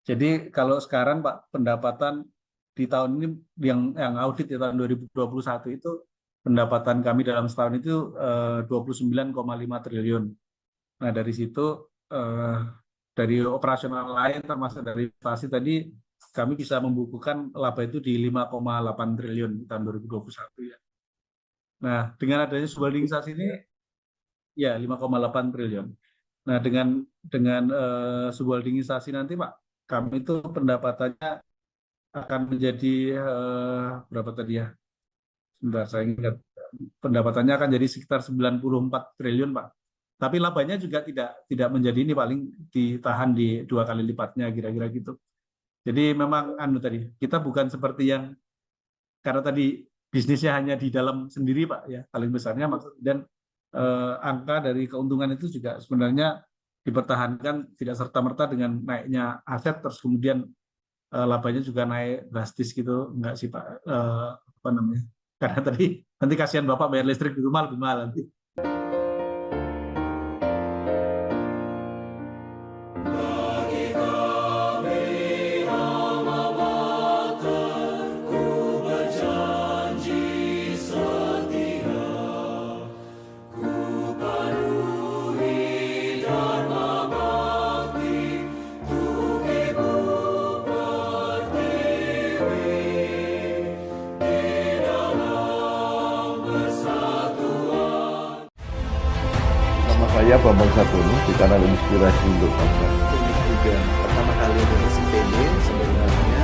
Jadi kalau sekarang Pak, pendapatan di tahun ini yang audit di tahun 2021 itu pendapatan kami dalam setahun itu 29,5 triliun. Nah, dari situ eh, dari operasional lain termasuk dari investasi tadi kami bisa membukukan laba itu di 5,8 triliun di tahun 2021 ya. Nah, dengan adanya subholdingisasi ini ya 5,8 triliun. Nah, dengan subholdingisasi nanti Pak, kami itu pendapatannya akan menjadi berapa tadi ya? Sebentar saya ingat. Pendapatannya akan jadi sekitar 94 triliun, Pak. Tapi labanya juga tidak menjadi ini, paling ditahan di 2 kali lipatnya kira-kira gitu. Jadi memang anu tadi, kita bukan seperti yang karena tadi bisnisnya hanya di dalam sendiri, Pak, ya, paling besarnya maksud dan angka dari keuntungan itu juga sebenarnya dipertahankan tidak serta-merta dengan naiknya aset terus kemudian labanya juga naik drastis gitu, enggak sih Pak, apa namanya, karena tadi nanti kasihan Bapak bayar listrik di rumah lebih mahal nanti. Nama saya Bambang Sadono di kanal Inspirasi untuk Bangsa. Juga pertama kali lulus IPB sebenarnya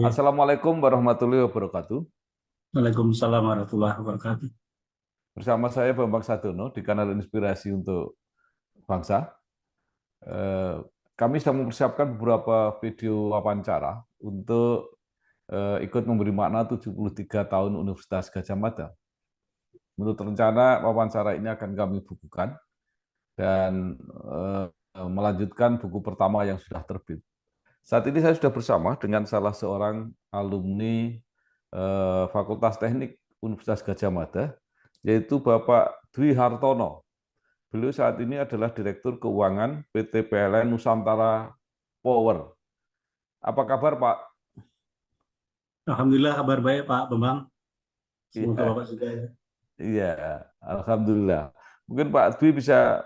Assalamualaikum warahmatullahi wabarakatuh. Waalaikumsalam warahmatullahi wabarakatuh. Bersama saya Bambang Sadono di kanal Inspirasi untuk Bangsa. Kami sedang mempersiapkan beberapa video wawancara untuk ikut memberi makna 73 tahun Universitas Gadjah Mada. Menurut rencana, wawancara ini akan kami bukukan dan melanjutkan buku pertama yang sudah terbit. Saat ini saya sudah bersama dengan salah seorang alumni Fakultas Teknik Universitas Gadjah Mada, yaitu Bapak Dwi Hartono. Beliau saat ini adalah Direktur Keuangan PT PLN Nusantara Power. Apa kabar, Pak? Alhamdulillah kabar baik Pak Bambang. Semoga Iya, Bapak juga ya. iya, alhamdulillah. Mungkin Pak Dwi bisa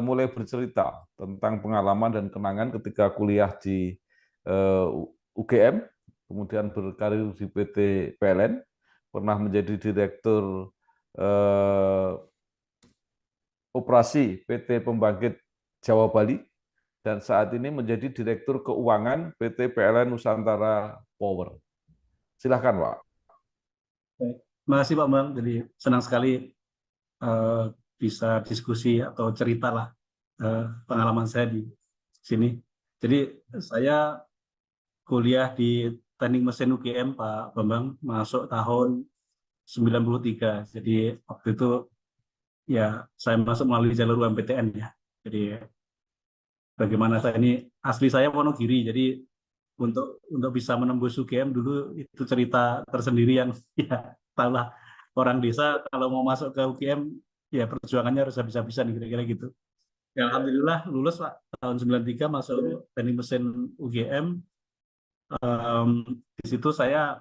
mulai bercerita tentang pengalaman dan kenangan ketika kuliah di UGM, kemudian berkarir di PT PLN, pernah menjadi Direktur Operasi PT Pembangkit Jawa Bali, dan saat ini menjadi Direktur Keuangan PT PLN Nusantara Power. Silakan, Pak. Baik. Terima kasih Pak Bambang. Jadi senang sekali bisa diskusi atau cerita lah pengalaman saya di sini. Jadi saya kuliah di Teknik Mesin UGM Pak Bambang, masuk tahun 93. Jadi waktu itu ya saya masuk melalui jalur UMPTN ya. Jadi bagaimana saya ini asli saya Wonogiri. Jadi untuk bisa menembus UGM dulu itu cerita tersendiri yang ya tahulah orang desa kalau mau masuk ke UGM ya perjuangannya harus habis-habisan kira-kira gitu. Ya, alhamdulillah lulus Pak tahun 93 masuk teknik mesin UGM. Di situ saya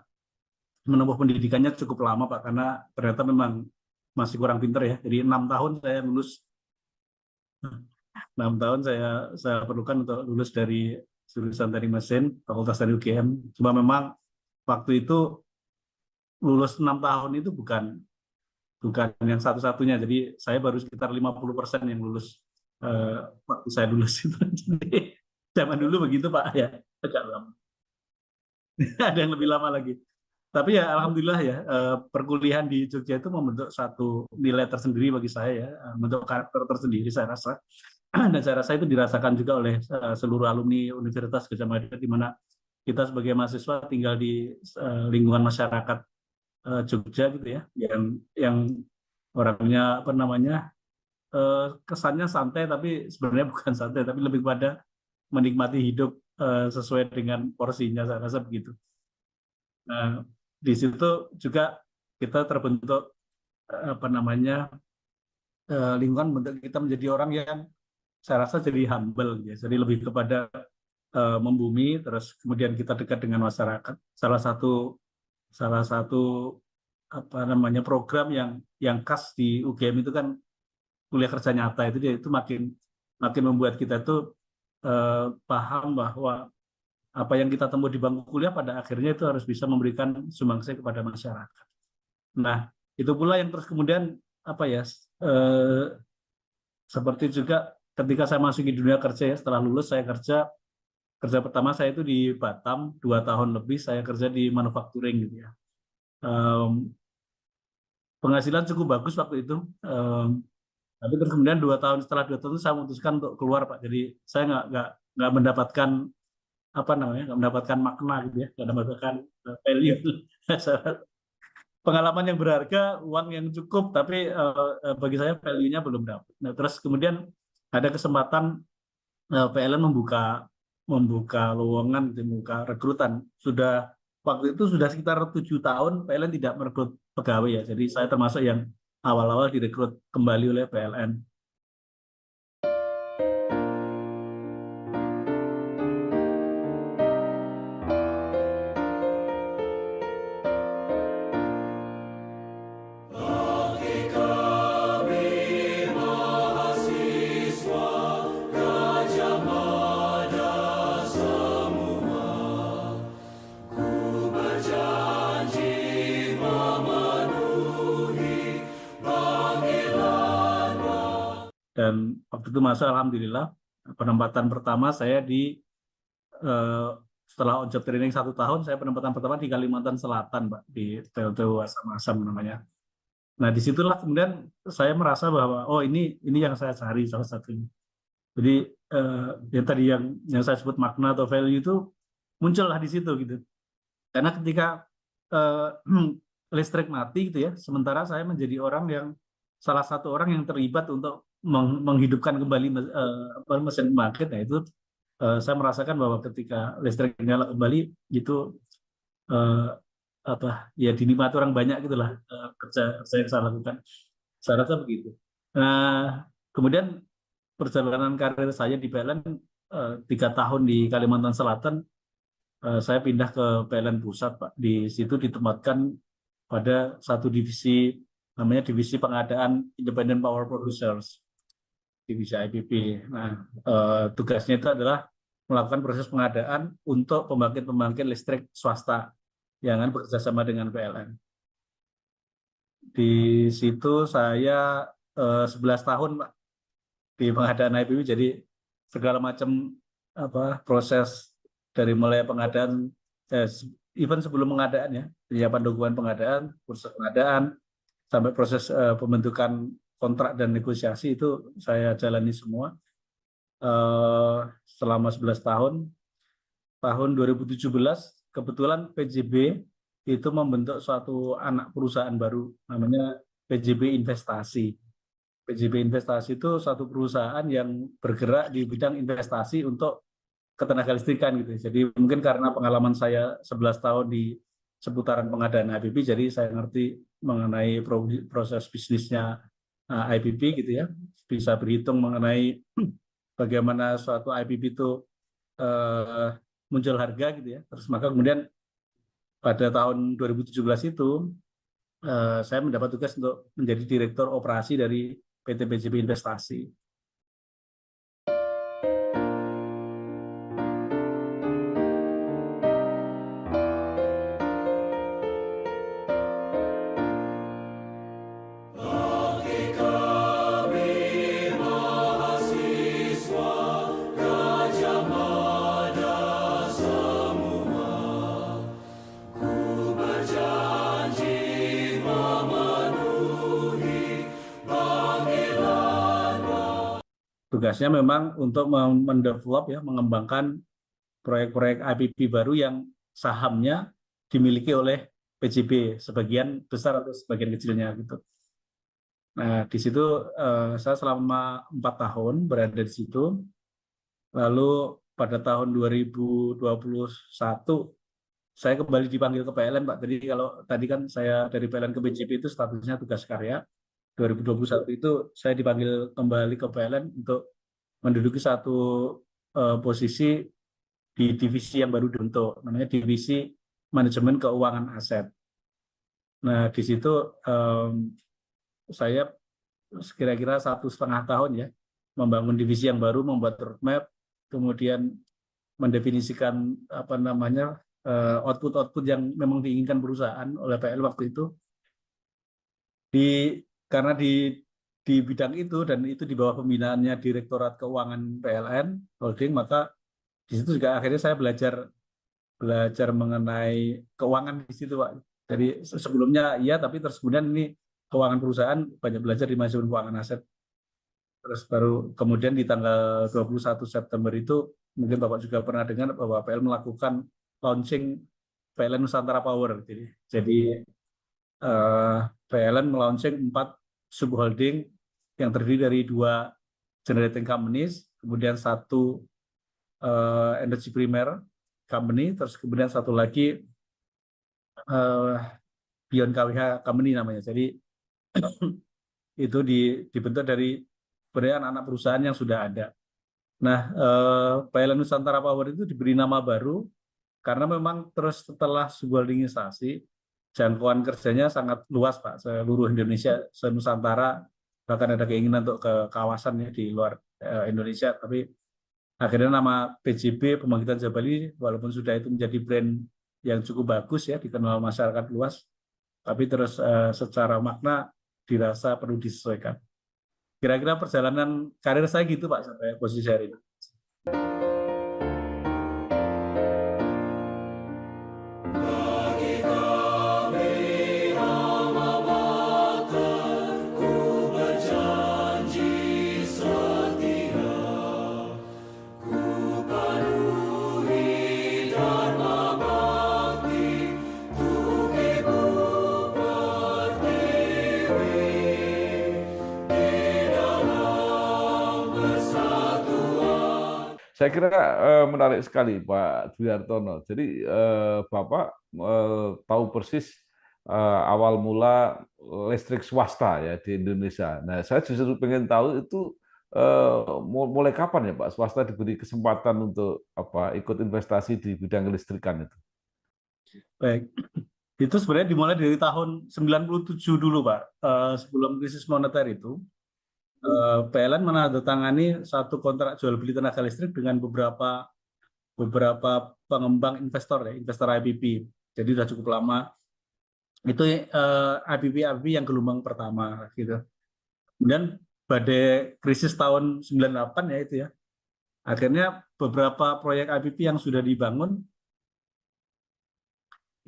menempuh pendidikannya cukup lama Pak karena ternyata memang masih kurang pinter ya. Jadi 6 tahun saya lulus, 6 tahun saya perlukan untuk lulus dari jurusan teknik mesin Fakultas Teknik UGM. Cuma memang waktu itu lulus 6 tahun itu bukan yang satu-satunya. Jadi saya baru sekitar 50% yang lulus waktu saya lulus itu. Jadi zaman dulu begitu Pak ya, agak lama. Ada yang lebih lama lagi. Tapi ya alhamdulillah ya, perkuliahan di Jogja itu membentuk satu nilai tersendiri bagi saya ya, membentuk karakter tersendiri saya rasa. Dan saya rasa itu dirasakan juga oleh seluruh alumni Universitas Gadjah Mada, di mana kita sebagai mahasiswa tinggal di lingkungan masyarakat Jogja gitu ya, yang orangnya apa namanya, kesannya santai tapi sebenarnya bukan santai, tapi lebih pada menikmati hidup sesuai dengan porsinya, saya rasa begitu. Nah, di situ juga kita terbentuk apa namanya, lingkungan bentuk kita menjadi orang yang saya rasa jadi humble ya, jadi lebih kepada membumi, terus kemudian kita dekat dengan masyarakat. Salah satu apa namanya program yang khas di UGM itu kan kuliah kerja nyata, itu makin membuat kita tuh paham bahwa apa yang kita temui di bangku kuliah pada akhirnya itu harus bisa memberikan sumbangsih kepada masyarakat. Nah, itu pula yang terus kemudian apa ya, seperti juga ketika saya masuk di dunia kerja ya, setelah lulus saya kerja pertama saya itu di Batam, 2 tahun lebih saya kerja di manufacturing gitu ya. Penghasilan cukup bagus waktu itu, tapi terus kemudian setelah 2 tahun itu saya memutuskan untuk keluar Pak. Jadi saya nggak mendapatkan apa namanya, nggak mendapatkan makna gitu ya, nggak mendapatkan value. Pengalaman yang berharga, uang yang cukup, tapi bagi saya value-nya belum dapat. Nah, terus kemudian ada kesempatan PLN membuka lowongan, membuka rekrutan. Waktu itu sudah sekitar 7 tahun PLN tidak merekrut pegawai ya. Jadi saya termasuk yang awal-awal direkrut kembali oleh PLN. Dan waktu itu masuk alhamdulillah penempatan pertama saya setelah on job training 1 tahun, saya penempatan pertama di Kalimantan Selatan Pak, di TLTU Asam namanya. Nah disitulah kemudian saya merasa bahwa oh ini yang saya cari salah satunya. Jadi yang tadi yang saya sebut makna atau value itu muncullah di situ gitu. Karena ketika listrik mati gitu ya, sementara saya menjadi salah satu orang yang terlibat untuk menghidupkan kembali mesin pembangkit. Nah itu saya merasakan bahwa ketika listrik nyala kembali itu dinikmati orang banyak gitulah kerja yang saya lakukan. Saya rasa begitu. Nah kemudian perjalanan karir saya di PLN 3 tahun di Kalimantan Selatan, saya pindah ke PLN Pusat Pak. Di situ ditempatkan pada satu divisi, namanya divisi pengadaan Independent Power Producers, divisi IPP. Nah, tugasnya itu adalah melakukan proses pengadaan untuk pembangkit listrik swasta yang bekerja sama dengan PLN. Di situ saya 11 tahun Pak di pengadaan IPP, jadi segala macam proses dari mulai pengadaan, even sebelum pengadaan ya, penyiapan dokumen pengadaan, proses pengadaan, sampai proses pembentukan kontrak dan negosiasi itu saya jalani semua selama 11 tahun. Tahun 2017 kebetulan PJB itu membentuk suatu anak perusahaan baru namanya PJB Investasi. PJB Investasi itu suatu perusahaan yang bergerak di bidang investasi untuk ketenagalistrikan gitu. Jadi mungkin karena pengalaman saya 11 tahun di seputaran pengadaan IPP, jadi saya ngerti mengenai proses bisnisnya IPP gitu ya, bisa berhitung mengenai bagaimana suatu IPP itu muncul harga gitu ya. Terus maka kemudian pada tahun 2017 itu saya mendapat tugas untuk menjadi direktur operasi dari PT PJB Investasi. tugasnya memang untuk mendevelop ya, mengembangkan proyek-proyek IPP baru yang sahamnya dimiliki oleh PJB sebagian besar atau sebagian kecilnya gitu. Nah, di situ saya selama 4 tahun berada di situ. Lalu pada tahun 2021 saya kembali dipanggil ke PLN, Pak. Jadi kalau tadi kan saya dari PLN ke PJB itu statusnya tugas karya. 2021 itu saya dipanggil kembali ke PLN untuk menduduki satu posisi di divisi yang baru dibentuk, namanya divisi manajemen keuangan aset. Nah, di situ saya kira-kira 1,5 tahun ya membangun divisi yang baru, membuat roadmap, kemudian mendefinisikan apa namanya output-output yang memang diinginkan perusahaan oleh PL waktu itu. Karena di bidang itu dan itu di bawah pembinaannya Direktorat Keuangan PLN Holding, maka di situ juga akhirnya saya belajar mengenai keuangan di situ, Pak. Jadi sebelumnya iya, tapi terus kemudian ini keuangan perusahaan, banyak belajar di manajemen keuangan aset. Terus baru kemudian di tanggal 21 September itu, mungkin Bapak juga pernah dengar bahwa PL melakukan launching PLN Nusantara Power. Jadi PLN melaunching 4 subholding yang terdiri dari 2 generating companies, kemudian 1 energy primer company, terus kemudian 1 lagi Beyond KWH company namanya. Jadi itu dibentuk dari anak perusahaan yang sudah ada. Nah, PLN Nusantara Power itu diberi nama baru karena memang terus setelah subholdingisasi, jangkauan kerjanya sangat luas, Pak, seluruh Indonesia, se-Nusantara, bahkan ada keinginan untuk ke kawasan ya di luar Indonesia. Tapi akhirnya nama PJB Pembangkitan Jabali, walaupun sudah itu menjadi brand yang cukup bagus ya, dikenal masyarakat luas, tapi terus secara makna dirasa perlu disesuaikan. Kira-kira perjalanan karir saya gitu, Pak, sampai posisi hari ini. Saya kira menarik sekali Pak Dwi Hartono. Jadi Bapak tahu persis awal mula listrik swasta ya di Indonesia. Nah, saya justru pengen tahu itu mulai kapan ya Pak swasta diberi kesempatan untuk ikut investasi di bidang listrikan itu. Baik, itu sebenarnya dimulai dari tahun 97 dulu, Pak. Sebelum krisis moneter itu, PLN menandatangani satu kontrak jual beli tenaga listrik dengan beberapa pengembang investor ya, investor IPP. Jadi sudah cukup lama. Itu IPP yang gelombang pertama gitu. Kemudian badai krisis tahun 98 ya itu ya. Akhirnya beberapa proyek IPP yang sudah dibangun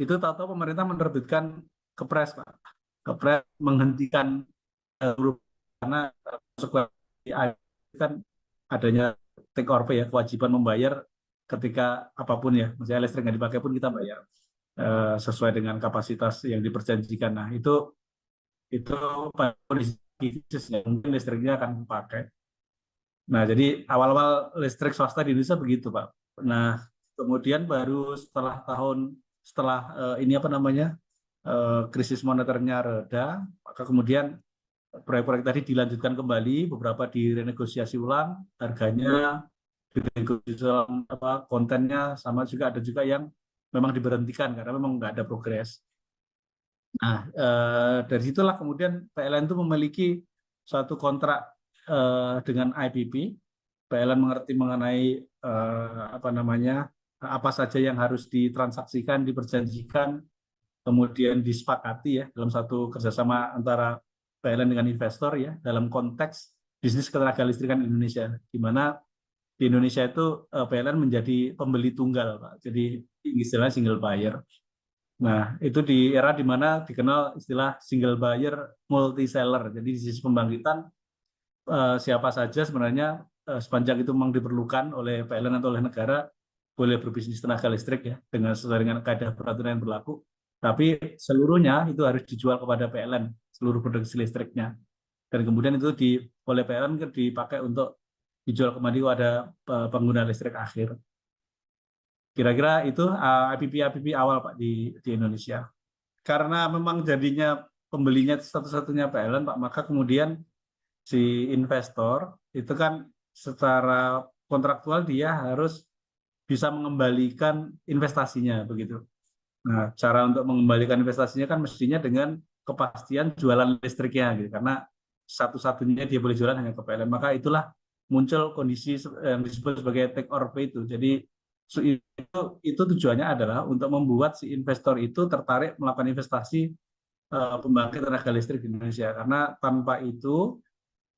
itu tahu-tahu pemerintah menerbitkan kepres, Pak. Kepres menghentikan karena kan adanya take or pay ya, kewajiban membayar ketika apapun ya, misalnya listrik nggak dipakai pun kita bayar sesuai dengan kapasitas yang diperjanjikan. Nah itu kondisi mungkin listriknya akan dipakai. Nah jadi awal-awal listrik swasta di Indonesia begitu, Pak. Nah kemudian baru setelah krisis moneternya reda, maka kemudian proyek-proyek tadi dilanjutkan kembali, beberapa direnegosiasi ulang, harganya, direnegosiasi ulang kontennya, sama juga ada juga yang memang diberhentikan karena memang nggak ada progres. Nah, dari situlah kemudian PLN itu memiliki suatu kontrak dengan IPP. PLN mengerti mengenai apa saja yang harus ditransaksikan, diperjanjikan, kemudian disepakati ya dalam satu kerjasama antara PLN dengan investor ya dalam konteks bisnis ketenaga listrikan Indonesia, di mana di Indonesia itu PLN menjadi pembeli tunggal, Pak. Jadi istilahnya single buyer. Nah itu di era di mana dikenal istilah single buyer multi seller. Jadi di sisi pembangkitan siapa saja sebenarnya sepanjang itu memang diperlukan oleh PLN atau oleh negara, boleh berbisnis tenaga listrik ya dengan sesuai dengan kaidah peraturan yang berlaku. Tapi seluruhnya itu harus dijual kepada PLN, seluruh produksi listriknya. Dan kemudian itu oleh PLN dipakai untuk dijual kembali kepada pengguna listrik akhir. Kira-kira itu IPP awal Pak di Indonesia. Karena memang jadinya pembelinya satu-satunya PLN Pak, maka kemudian si investor itu kan secara kontraktual dia harus bisa mengembalikan investasinya begitu. Nah, cara untuk mengembalikan investasinya kan mestinya dengan kepastian jualan listriknya gitu. Karena satu-satunya dia boleh jualan hanya ke PLN. Maka itulah muncul kondisi yang disebut sebagai take or pay itu. Jadi itu tujuannya adalah untuk membuat si investor itu tertarik melakukan investasi pembangkit tenaga listrik di Indonesia. Karena tanpa itu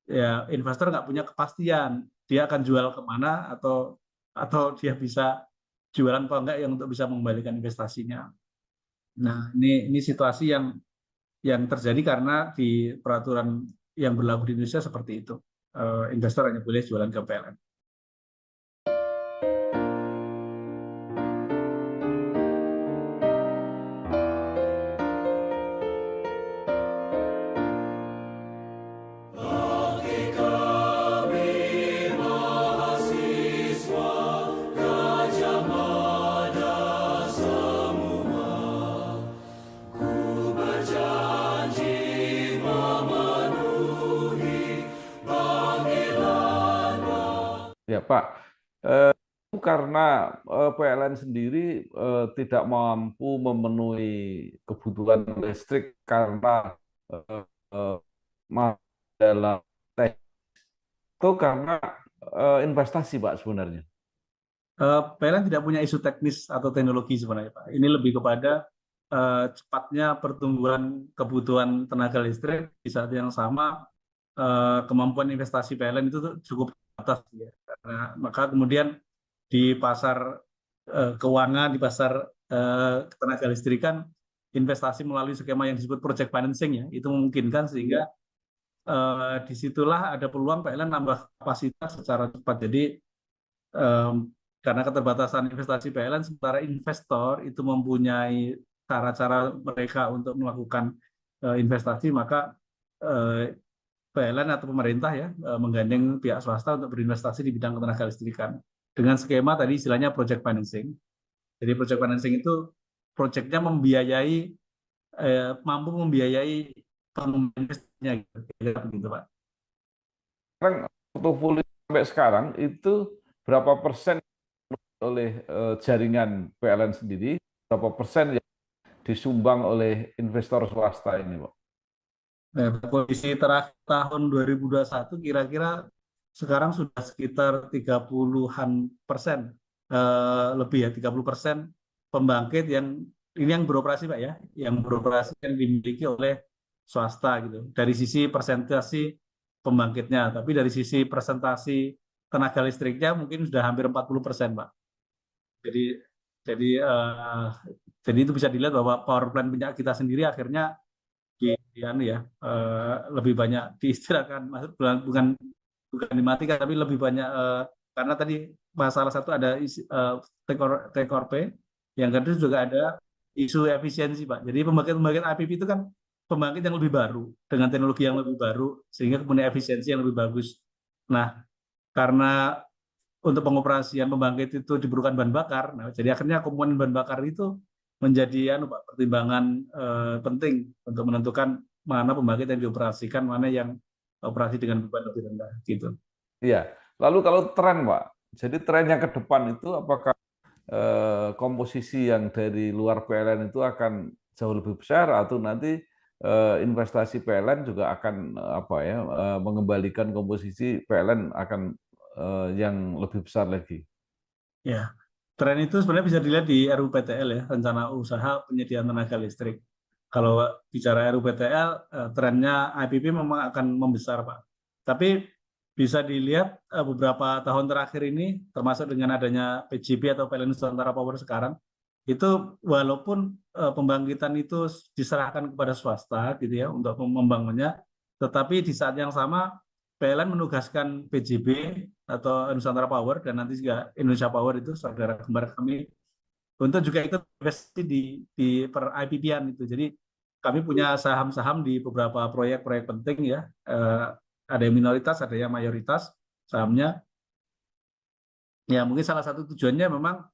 ya investor nggak punya kepastian dia akan jual kemana atau dia bisa jualan apa enggak yang untuk bisa mengembalikan investasinya. Nah, ini situasi yang terjadi karena di peraturan yang berlaku di Indonesia seperti itu. Investor hanya boleh jualan ke PLN. Ya Pak, itu karena PLN sendiri tidak mampu memenuhi kebutuhan listrik karena dalam teks itu karena investasi Pak sebenarnya. PLN tidak punya isu teknis atau teknologi sebenarnya Pak. Ini lebih kepada cepatnya pertumbuhan kebutuhan tenaga listrik di saat yang sama kemampuan investasi PLN itu cukup atas ya. Karena maka kemudian di pasar keuangan, di pasar tenaga listrikan, investasi melalui skema yang disebut project financing ya, itu memungkinkan sehingga disitulah ada peluang PLN nambah kapasitas secara cepat. Jadi karena keterbatasan investasi PLN, sementara investor itu mempunyai cara-cara mereka untuk melakukan investasi, maka PLN atau pemerintah ya menggandeng pihak swasta untuk berinvestasi di bidang tenaga listrikan dengan skema tadi istilahnya project financing. Jadi project financing itu proyeknya membiayai mampu membiayai pengembangannya gitu Pak. Sekarang portofolio sampai sekarang itu berapa persen oleh jaringan PLN sendiri, berapa persen yang disumbang oleh investor swasta ini Pak? Kondisi terakhir tahun 2021 kira-kira sekarang sudah sekitar 30-an%, lebih ya 30% pembangkit yang beroperasi Pak ya, yang beroperasi yang dimiliki oleh swasta gitu. Dari sisi persentase pembangkitnya, tapi dari sisi presentasi tenaga listriknya mungkin sudah hampir 40% Pak. Jadi itu bisa dilihat bahwa power plant punya kita sendiri akhirnya lebih banyak diistirahatkan, bukan dimatikan, tapi lebih banyak karena tadi masalah satu ada take or pay, yang kedua juga ada isu efisiensi Pak. Jadi pembangkit IPP itu kan pembangkit yang lebih baru dengan teknologi yang lebih baru sehingga kemudian efisiensi yang lebih bagus. Nah, karena untuk pengoperasian pembangkit itu diperlukan bahan bakar, nah jadi akhirnya komponen bahan bakar itu menjadi Pak, pertimbangan penting untuk menentukan mana pembangkit yang dioperasikan, mana yang operasi dengan beban lebih rendah gitu. Iya. Lalu kalau tren Pak, jadi trennya ke depan itu apakah komposisi yang dari luar PLN itu akan jauh lebih besar atau nanti investasi PLN juga akan mengembalikan komposisi PLN akan yang lebih besar lagi? Ya. Tren itu sebenarnya bisa dilihat di RUPTL ya, Rencana Usaha Penyediaan Tenaga Listrik. Kalau bicara RUPTL, trennya IPP memang akan membesar Pak. Tapi bisa dilihat beberapa tahun terakhir ini, termasuk dengan adanya PGP atau PLN Nusantara Power sekarang, itu walaupun pembangkitan itu diserahkan kepada swasta gitu ya untuk membangunnya, tetapi di saat yang sama PLN menugaskan PJB atau Nusantara Power dan nanti juga Indonesia Power itu saudara kembar kami untuk juga ikut investasi di per IPP-an itu. Jadi kami punya saham-saham di beberapa proyek-proyek penting ya. Ada yang minoritas, ada yang mayoritas sahamnya. Ya mungkin salah satu tujuannya memang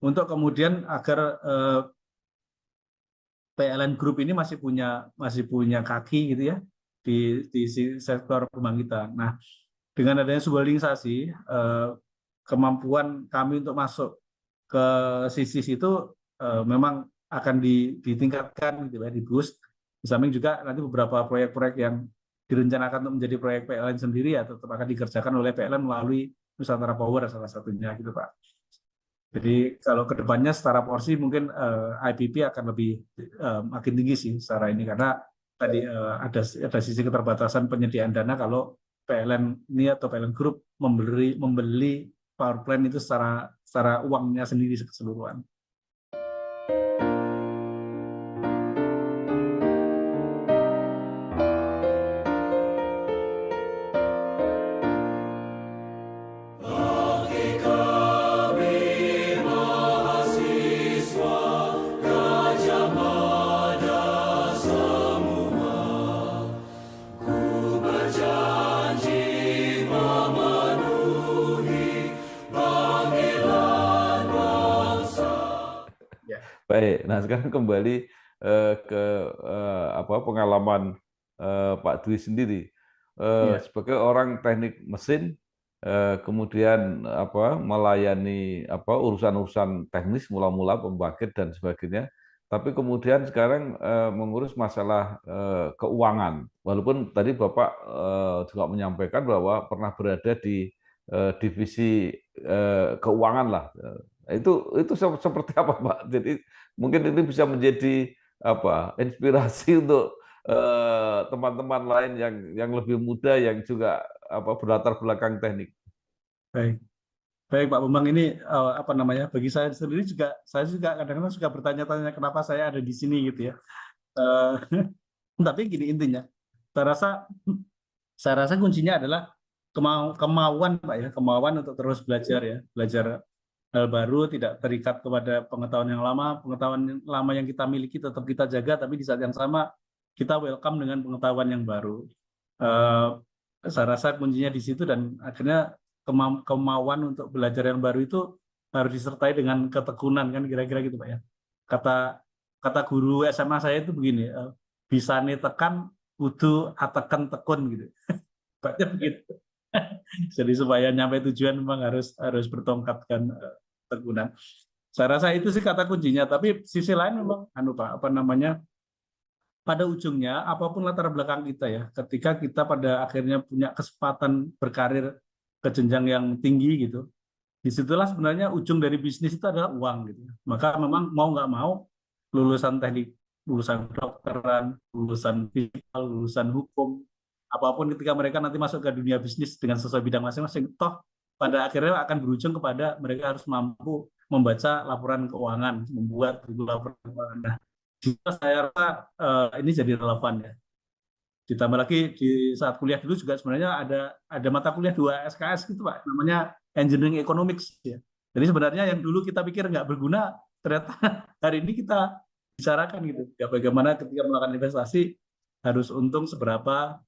untuk kemudian agar PLN Group ini masih punya kaki gitu ya di sektor pembangkitan. Nah, dengan adanya subholdingisasi, kemampuan kami untuk masuk ke sisi situ memang akan ditingkatkan gitu ya, di boost. Di samping juga nanti beberapa proyek-proyek yang direncanakan untuk menjadi proyek PLN sendiri ya tetap akan dikerjakan oleh PLN melalui Nusantara Power salah satunya gitu Pak. Jadi kalau kedepannya secara porsi mungkin IPP akan lebih makin tinggi sih secara ini karena tadi ada sisi keterbatasan penyediaan dana kalau PLN ini atau PLN Group membeli power plant itu secara uangnya sendiri keseluruhan. Baik, nah sekarang kembali ke pengalaman Pak Dwi sendiri sebagai orang teknik mesin, kemudian melayani urusan-urusan teknis mula-mula pembangkit dan sebagainya, tapi kemudian sekarang mengurus masalah keuangan. Walaupun tadi Bapak juga menyampaikan bahwa pernah berada di divisi keuangan lah. Itu seperti apa Pak? Jadi mungkin ini bisa menjadi inspirasi untuk teman-teman lain yang lebih muda yang juga berlatar belakang teknik. Baik, baik Pak Bambang, ini bagi saya sendiri juga kadang-kadang suka bertanya-tanya kenapa saya ada di sini gitu ya. Tapi gini intinya, saya rasa kuncinya adalah kemauan Pak ya, kemauan untuk terus belajar ya, belajar hal baru, tidak terikat kepada pengetahuan yang lama yang kita miliki tetap kita jaga, tapi di saat yang sama kita welcome dengan pengetahuan yang baru. Saya rasa kuncinya di situ dan akhirnya kemauan untuk belajar yang baru itu harus disertai dengan ketekunan kan kira-kira gitu Pak ya. Kata guru SMA saya itu begini, bisa nih tekan kudu atekan tekun gitu. Baca begitu. Jadi supaya nyampe tujuan memang harus bertongkatkan tekunan. Saya rasa itu sih kata kuncinya. Tapi sisi lain memang Pak, pada ujungnya apapun latar belakang kita ya, ketika kita pada akhirnya punya kesempatan berkarir ke jenjang yang tinggi gitu, disitulah sebenarnya ujung dari bisnis itu adalah uang gitu. Maka memang mau nggak mau lulusan teknik, lulusan kedokteran, lulusan fisika, lulusan hukum, apapun ketika mereka nanti masuk ke dunia bisnis dengan sesuai bidang masing-masing, toh pada akhirnya akan berujung kepada mereka harus mampu membaca laporan keuangan, membuat laporan keuangan. Nah, saya rasa ini jadi relevan ya. Ditambah lagi di saat kuliah dulu juga sebenarnya ada mata kuliah 2 SKS gitu Pak, namanya Engineering Economics ya. Jadi sebenarnya yang dulu kita pikir nggak berguna, ternyata hari ini kita bicarakan gitu. Ya bagaimana ketika melakukan investasi harus untung berapa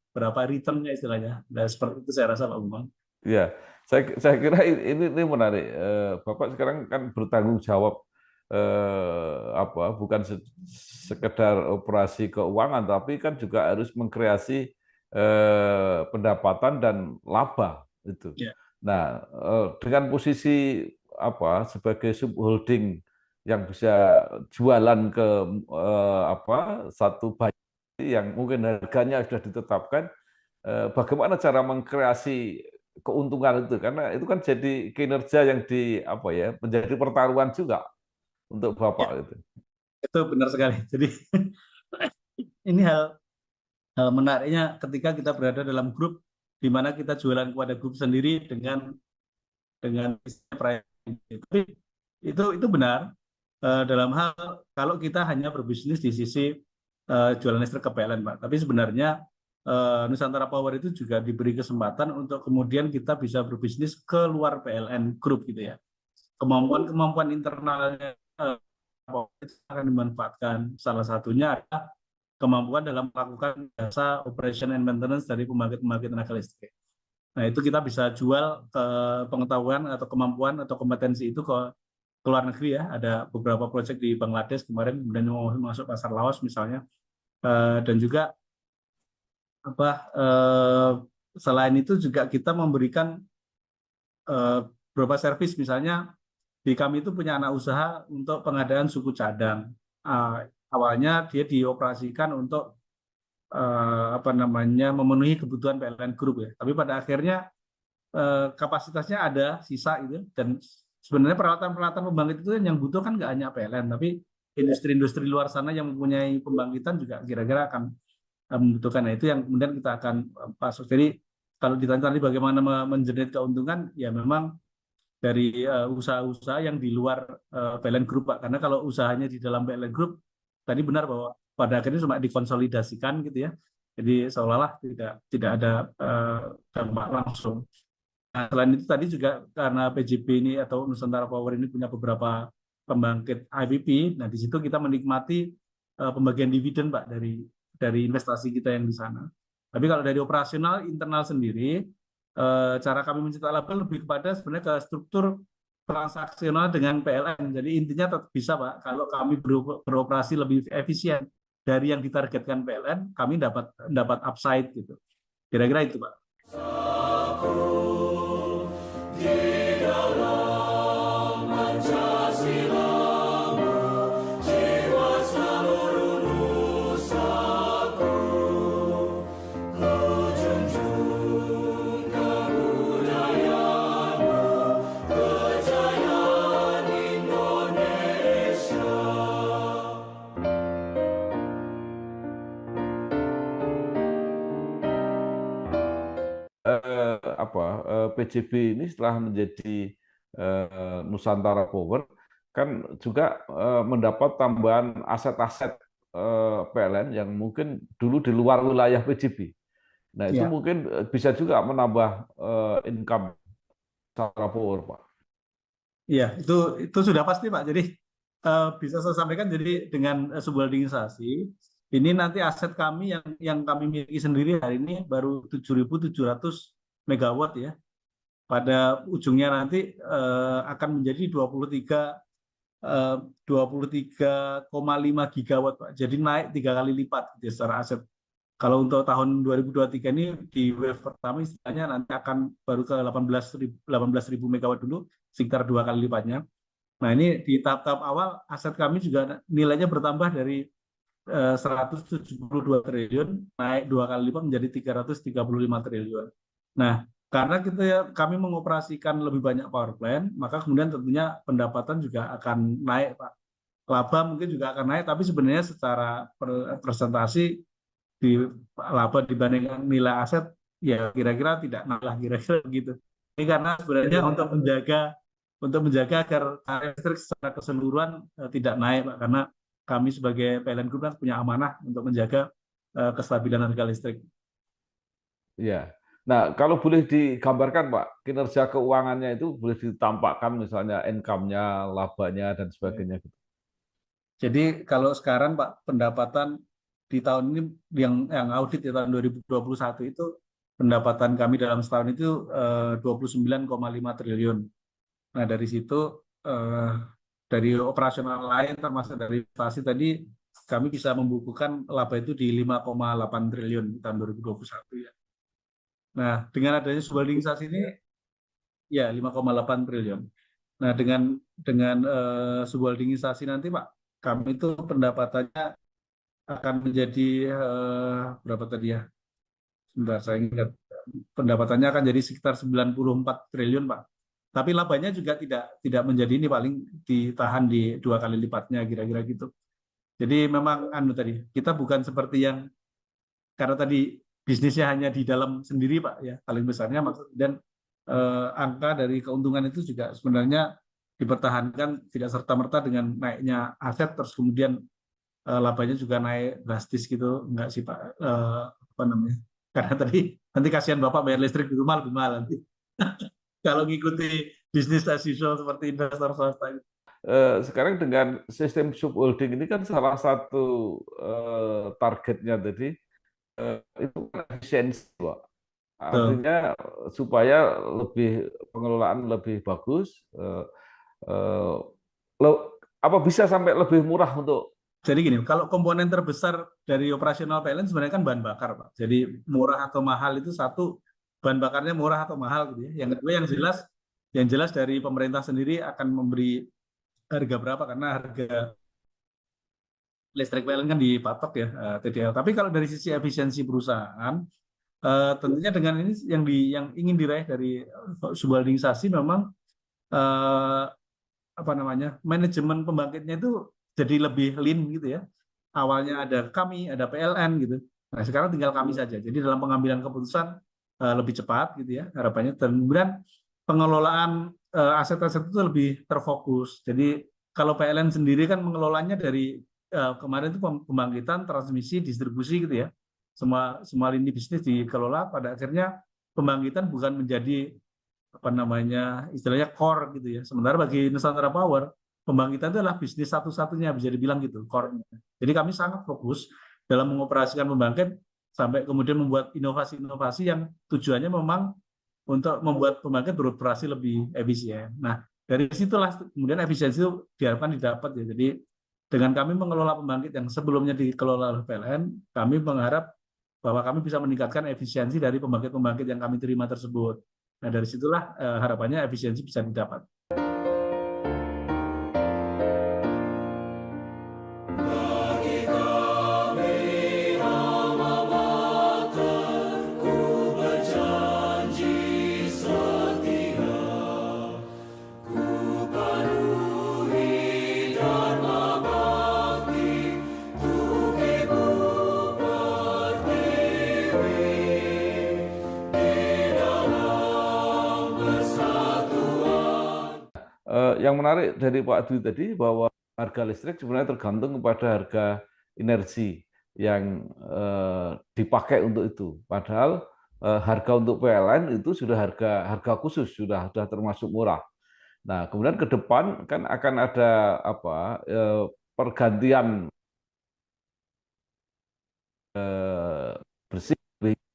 return-nya istilahnya. Dan seperti itu saya rasa Pak Bambang. Ya, saya kira ini menarik. Bapak sekarang kan bertanggung jawab bukan sekedar operasi keuangan, tapi kan juga harus mengkreasi pendapatan dan laba itu. Ya. Nah, dengan posisi sebagai subholding yang bisa jualan ke satu bayi yang mungkin harganya sudah ditetapkan, bagaimana cara mengkreasi keuntungan itu? Karena itu kan jadi kinerja yang menjadi pertaruhan juga untuk Bapak ya, itu. Itu benar sekali. Jadi ini hal menariknya ketika kita berada dalam grup di mana kita jualan kepada grup sendiri dengan proyek. Tapi itu benar dalam hal kalau kita hanya berbisnis di sisi jualan listrik ke PLN Pak. Tapi sebenarnya Nusantara Power itu juga diberi kesempatan untuk kemudian kita bisa berbisnis ke luar PLN Group gitu ya. Kemampuan internalnya itu akan dimanfaatkan. Salah satunya adalah kemampuan dalam melakukan jasa operation and maintenance dari pembangkit tenaga listrik. Nah, itu kita bisa jual ke pengetahuan atau kemampuan atau kompetensi itu ke luar negeri ya. Ada beberapa proyek di Bangladesh kemarin, kemudian mau masuk pasar Laos misalnya. Dan juga selain itu juga kita memberikan beberapa servis, misalnya di kami itu punya anak usaha untuk pengadaan suku cadang. Awalnya dia dioperasikan untuk memenuhi kebutuhan PLN Group ya. Tapi pada akhirnya kapasitasnya ada sisa gitu, dan sebenarnya peralatan pembangkit itu yang butuh kan nggak hanya PLN, tapi industri-industri luar sana yang mempunyai pembangkitan juga kira-kira akan membutuhkan. Nah, itu yang kemudian kita akan pasok. Jadi kalau ditanya tadi bagaimana mengenerate keuntungan, ya memang dari usaha-usaha yang di luar PLN Group, Pak. Karena kalau usahanya di dalam PLN Group, tadi benar bahwa pada akhirnya cuma dikonsolidasikan gitu ya. Jadi seolah-olah tidak ada dampak langsung. Nah, selain itu tadi juga karena PJB ini atau Nusantara Power ini punya beberapa pembangkit IPP, nah di situ kita menikmati pembagian dividen, Pak, dari investasi kita yang di sana. Tapi kalau dari operasional internal sendiri, cara kami mencetak laba lebih kepada sebenarnya ke struktur transaksional dengan PLN. Jadi intinya tetap bisa, Pak, kalau kami beroperasi lebih efisien dari yang ditargetkan PLN, kami dapat upside gitu. Kira-kira itu, Pak. PJB ini setelah menjadi Nusantara Power kan juga mendapat tambahan aset-aset PLN yang mungkin dulu di luar wilayah PJB. Nah, itu mungkin bisa juga menambah income Nusantara Power, Pak. Iya, itu sudah pasti, Pak. Jadi bisa saya sampaikan, jadi dengan subholdingisasi ini nanti aset kami yang kami miliki sendiri hari ini baru 7.700 megawatt ya. Pada ujungnya nanti akan menjadi 23,5 gigawatt, Pak. Jadi naik 3 kali lipat gitu, secara aset. Kalau untuk tahun 2023 ini di wave pertama istilahnya nanti akan baru ke 18.000 megawatt dulu, sekitar 2 kali lipatnya. Nah, ini di tahap-tahap awal aset kami juga nilainya bertambah dari 172 triliun naik 2 kali lipat menjadi 335 triliun. Nah, karena kami mengoperasikan lebih banyak power plant, maka kemudian tentunya pendapatan juga akan naik, Pak. Laba mungkin juga akan naik, tapi sebenarnya secara presentasi di laba dibandingkan nilai aset ya kira-kira tidak naik lah, kira-kira begitu. Ini karena sebenarnya untuk menjaga agar listrik secara keseluruhan tidak naik, Pak, karena kami sebagai PLN Group punya amanah untuk menjaga kestabilan harga listrik. Iya. Nah, kalau boleh digambarkan, Pak, kinerja keuangannya itu boleh ditampakkan misalnya income-nya, labanya, dan sebagainya. Jadi kalau sekarang, Pak, pendapatan di tahun ini yang audit di tahun 2021 itu pendapatan kami dalam setahun itu 29,5 triliun. Nah, dari situ dari operasional lain termasuk dari investasi tadi kami bisa membukukan laba itu di 5,8 triliun di tahun 2021 ya. Nah, dengan adanya subholdingisasi ini ya 5,8 triliun. Nah, dengan subholdingisasi nanti, Pak, kami itu pendapatannya akan menjadi berapa tadi ya? Sebentar, saya ingat. Pendapatannya akan jadi sekitar 94 triliun, Pak. Tapi labanya juga tidak menjadi ini, paling ditahan di 2 kali lipatnya, kira-kira gitu. Jadi memang tadi kita bukan seperti yang karena tadi bisnisnya hanya di dalam sendiri, Pak, ya paling besarnya, dan angka dari keuntungan itu juga sebenarnya dipertahankan tidak serta-merta dengan naiknya aset terus kemudian labanya juga naik drastis gitu, enggak sih, Pak. Karena tadi nanti kasihan Bapak bayar listrik di rumah lebih mahal nanti. Kalau ngikuti bisnis as usual seperti investor swasta. Sekarang dengan sistem subholding ini kan salah satu targetnya tadi itu kan efisiensi, Pak. Betul. Artinya supaya pengelolaan lebih bagus, apa bisa sampai lebih murah untuk. Jadi gini, kalau komponen terbesar dari operasional PLN sebenarnya kan bahan bakar, Pak. Jadi murah atau mahal itu satu, bahan bakarnya murah atau mahal gitu ya. Yang kedua yang jelas dari pemerintah sendiri akan memberi harga berapa karena harga listrik PLN kan dipatok ya TDL. Tapi kalau dari sisi efisiensi perusahaan, tentunya dengan ini yang ingin diraih dari subholdingisasi memang apa namanya manajemen pembangkitnya itu jadi lebih lean gitu ya. Awalnya ada kami, ada PLN gitu. Nah sekarang tinggal kami saja. Jadi dalam pengambilan keputusan lebih cepat gitu ya harapannya. Dan kemudian pengelolaan aset-aset itu lebih terfokus. Jadi kalau PLN sendiri kan mengelolanya dari kemarin itu pembangkitan, transmisi, distribusi gitu ya. Semua lini bisnis dikelola. Pada akhirnya pembangkitan bukan menjadi apa namanya istilahnya core gitu ya. Sementara bagi Nusantara Power pembangkitan itu adalah bisnis satu-satunya bisa dibilang gitu core-nya. Jadi kami sangat fokus dalam mengoperasikan pembangkit sampai kemudian membuat inovasi-inovasi yang tujuannya memang untuk membuat pembangkit beroperasi lebih efisien. Nah dari situlah kemudian efisiensi itu diharapkan didapat ya. Jadi dengan kami mengelola pembangkit yang sebelumnya dikelola oleh PLN, kami mengharap bahwa kami bisa meningkatkan efisiensi dari pembangkit-pembangkit yang kami terima tersebut. Nah, dari situlah harapannya efisiensi bisa didapat. Yang menarik dari Pak Dwi tadi bahwa harga listrik sebenarnya tergantung kepada harga energi yang dipakai untuk itu. Padahal harga untuk PLN itu sudah harga khusus, sudah termasuk murah. Nah, kemudian ke depan kan akan ada pergantian bersih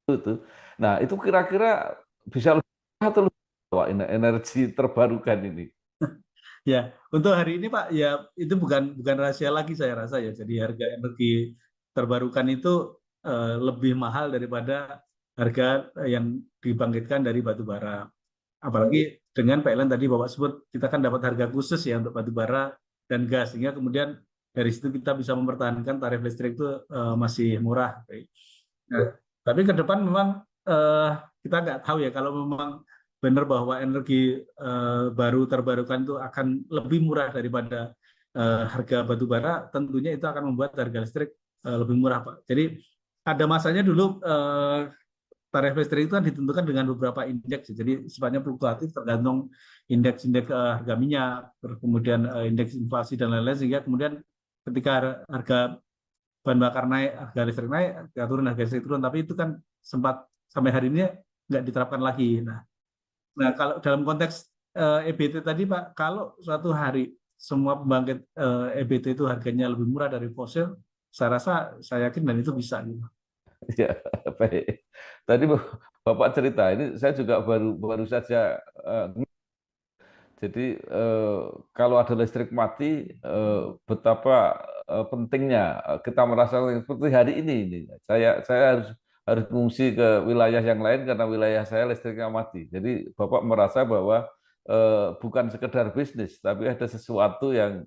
itu. Nah, itu kira-kira bisa lebih atau lebih energi terbarukan ini. Ya, untuk hari ini Pak, ya itu bukan rahasia lagi saya rasa ya. Jadi harga energi terbarukan itu lebih mahal daripada harga yang dibangkitkan dari batu bara. Apalagi dengan PLN tadi Bapak sebut, kita kan dapat harga khusus ya untuk batu bara dan gas, sehingga kemudian dari situ kita bisa mempertahankan tarif listrik itu masih murah. Nah, tapi ke depan memang kita nggak tahu ya kalau memang benar bahwa energi baru terbarukan itu akan lebih murah daripada harga batu bara, tentunya itu akan membuat harga listrik lebih murah, Pak. Jadi ada masanya dulu tarif listrik itu kan ditentukan dengan beberapa indeks, jadi sifatnya fluktuatif tergantung indeks-indeks harga minyak, kemudian indeks inflasi dan lain-lain, sehingga kemudian ketika harga bahan bakar naik, harga listrik naik, harga turun, harga listrik turun, tapi itu kan sempat sampai hari ini nggak diterapkan lagi. Nah kalau dalam konteks EBT tadi Pak, kalau suatu hari semua pembangkit EBT itu harganya lebih murah dari fosil, saya yakin dan itu bisa gitu. Ya, baik. Tadi Bapak cerita, ini saya juga baru saja jadi kalau ada listrik mati, betapa pentingnya kita merasakan seperti hari ini. Saya harus mengungsi ke wilayah yang lain karena wilayah saya listriknya mati. Jadi Bapak merasa bahwa bukan sekedar bisnis, tapi ada sesuatu yang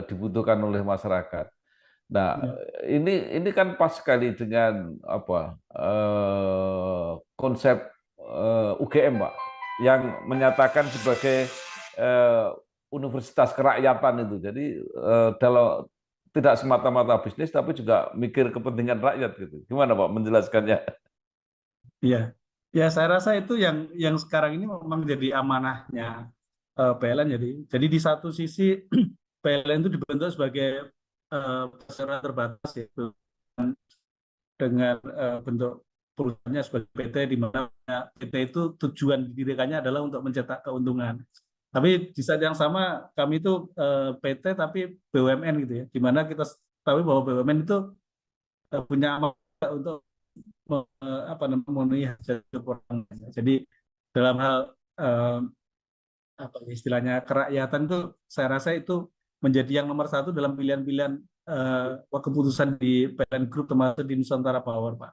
dibutuhkan oleh masyarakat. Nah, ini kan pas sekali dengan konsep UGM, Pak, yang menyatakan sebagai universitas kerakyatan itu. Jadi dalam tidak semata-mata bisnis, tapi juga mikir kepentingan rakyat gitu. Gimana Pak menjelaskannya? Iya, ya saya rasa itu yang sekarang ini memang jadi amanahnya PLN. Jadi di satu sisi PLN itu dibentuk sebagai peserta terbatas yaitu dengan bentuk perusahaannya sebagai PT, di mana PT itu tujuan didirikannya adalah untuk mencetak keuntungan. Tapi di saat yang sama kami itu PT tapi BUMN gitu ya, di mana kita tahu bahwa BUMN itu punya amanat untuk memenuhi hajat orang. Jadi dalam hal apa istilahnya kerakyatan itu saya rasa itu menjadi yang nomor satu dalam pilihan-pilihan keputusan di PLN Group termasuk di Nusantara Power, Pak.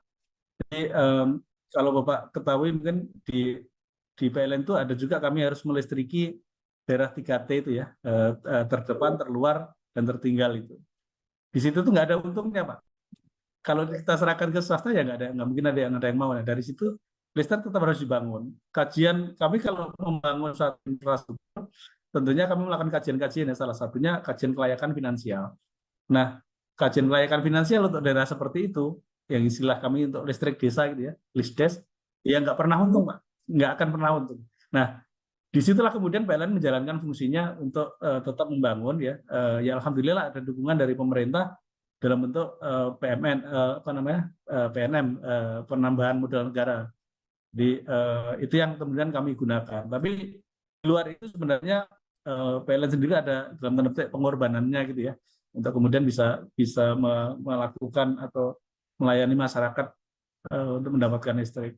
Jadi kalau Bapak ketahui mungkin di PLN itu ada juga kami harus melistriki daerah 3T itu ya, terdepan, terluar, dan tertinggal itu. Di situ tuh nggak ada untungnya, Pak. Kalau kita serahkan ke swasta ya nggak mungkin ada yang mau. Nah, dari situ listrik tetap harus dibangun. Kajian kami kalau membangun suatu infrastruktur, tentunya kami melakukan kajian-kajian ya, salah satunya kajian kelayakan finansial. Nah, kajian kelayakan finansial untuk daerah seperti itu, yang istilah kami untuk listrik desa gitu ya, LISDES, ya nggak pernah untung, Pak. Nggak akan pernah untung. Nah, disitulah kemudian PLN menjalankan fungsinya untuk tetap membangun ya. Ya alhamdulillah ada dukungan dari pemerintah dalam bentuk PMN PNM penambahan modal negara. Itu yang kemudian kami gunakan. Tapi di luar itu sebenarnya PLN sendiri ada dalam tanda petik pengorbanannya gitu ya, untuk kemudian bisa melakukan atau melayani masyarakat untuk mendapatkan listrik.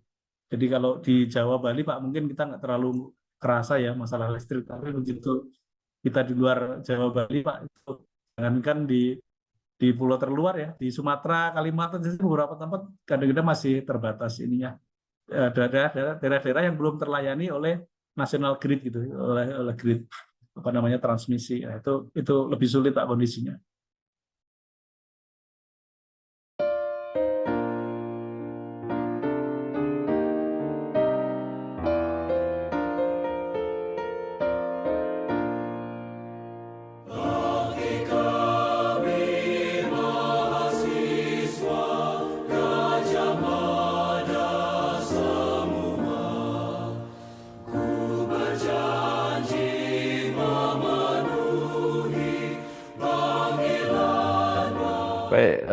Jadi kalau di Jawa Bali Pak mungkin kita nggak terlalu kerasa ya masalah listrik, tapi begitu kita di luar Jawa Bali Pak, itu jangankan di pulau terluar ya, di Sumatera, Kalimantan, beberapa tempat kadang-kadang masih terbatas ininya, daerah-daerah yang belum terlayani oleh national grid gitu, oleh grid transmisi. Nah, itu lebih sulit Pak kondisinya. Baik,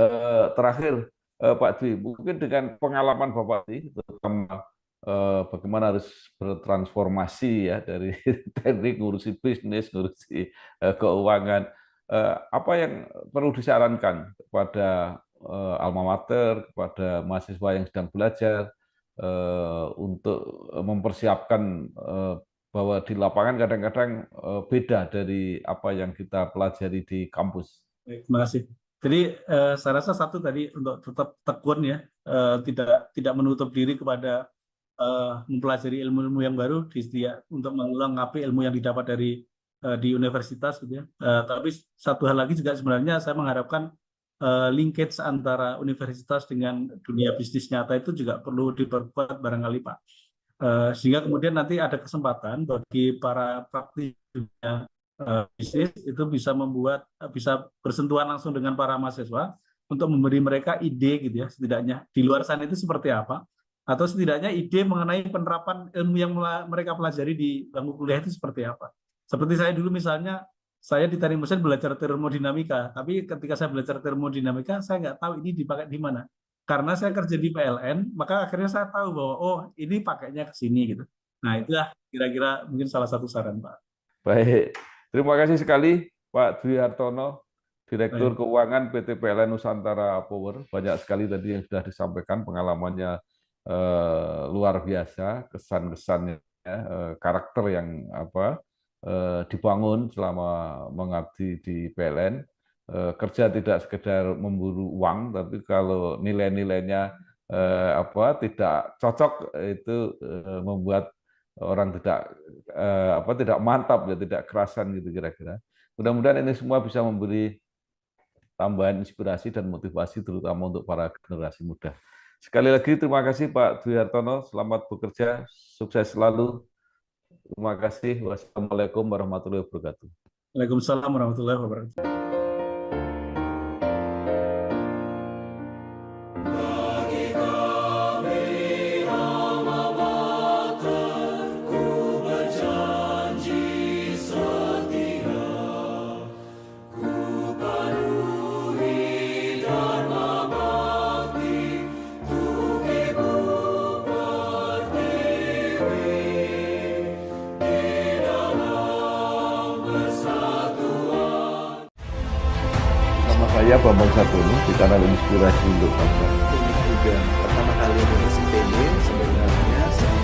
terakhir Pak Dwi, mungkin dengan pengalaman Bapak ini, terutama bagaimana harus bertransformasi ya dari teknik ngurusi bisnis, ngurusi keuangan, apa yang perlu disarankan kepada alma mater, kepada mahasiswa yang sedang belajar untuk mempersiapkan bahwa di lapangan kadang-kadang beda dari apa yang kita pelajari di kampus. Baik, terima kasih. Jadi saya rasa satu tadi untuk tetap tekun ya, tidak menutup diri kepada mempelajari ilmu-ilmu yang baru, untuk melengkapi ilmu yang didapat di universitas gitu ya. Tapi satu hal lagi juga sebenarnya saya mengharapkan linkage antara universitas dengan dunia bisnis nyata itu juga perlu diperkuat barangkali Pak. Sehingga kemudian nanti ada kesempatan bagi para praktisi dunia bisnis itu bisa bersentuhan langsung dengan para mahasiswa untuk memberi mereka ide gitu ya, setidaknya di luar sana itu seperti apa, atau setidaknya ide mengenai penerapan ilmu yang mereka pelajari di bangku kuliah itu seperti apa. Seperti saya dulu misalnya, saya di teknik mesin belajar termodinamika, tapi ketika saya belajar termodinamika saya nggak tahu ini dipakai di mana. Karena saya kerja di PLN, maka akhirnya saya tahu bahwa oh ini pakainya ke sini gitu. Nah itulah kira-kira mungkin salah satu saran Pak. Baik. Terima kasih sekali Pak Dwi Hartono, Direktur Keuangan PT PLN Nusantara Power. Banyak sekali tadi yang sudah disampaikan, pengalamannya luar biasa, kesan-kesannya, karakter yang dibangun selama mengabdi di PLN. Kerja tidak sekedar memburu uang, tapi kalau nilai-nilainya tidak cocok itu membuat orang tidak mantap ya, tidak kerasan gitu kira-kira. Mudah-mudahan ini semua bisa memberi tambahan inspirasi dan motivasi terutama untuk para generasi muda. Sekali lagi terima kasih Pak Dwi Hartono, selamat bekerja, sukses selalu. Terima kasih. Wassalamualaikum warahmatullahi wabarakatuh. Waalaikumsalam warahmatullahi wabarakatuh. Bambang Sartono di kanal Inspirasi untuk Bangsa. Ini juga pertama kali nulis IPB sebenarnya sebelum